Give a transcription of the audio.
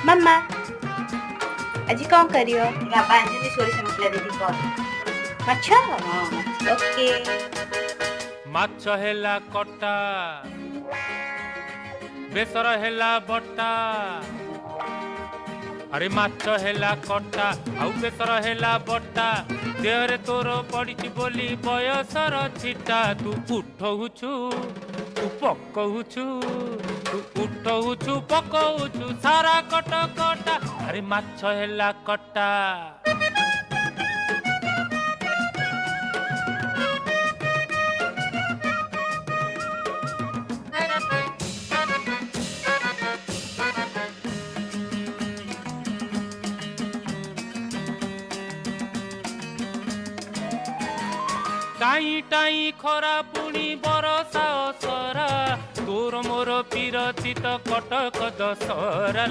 मामा आज कौन करियो बाबा आंजनी सोरिष मसला दीदी कर माछ ओके माछ हेला कटा बेसर हेला बटा अरे माछ हेला कटा आउ बेसर हेला बटा देहरे तोर पड़ी बोली बयसर छिटा तू उठौछु तू पकौछु तू उठौछु पकौछु सारा कट कटा अरे माछ हेला कटा टाई टाई खरा पुणी बरसा असरा तोर मोर पीरती तो कटक दशहरा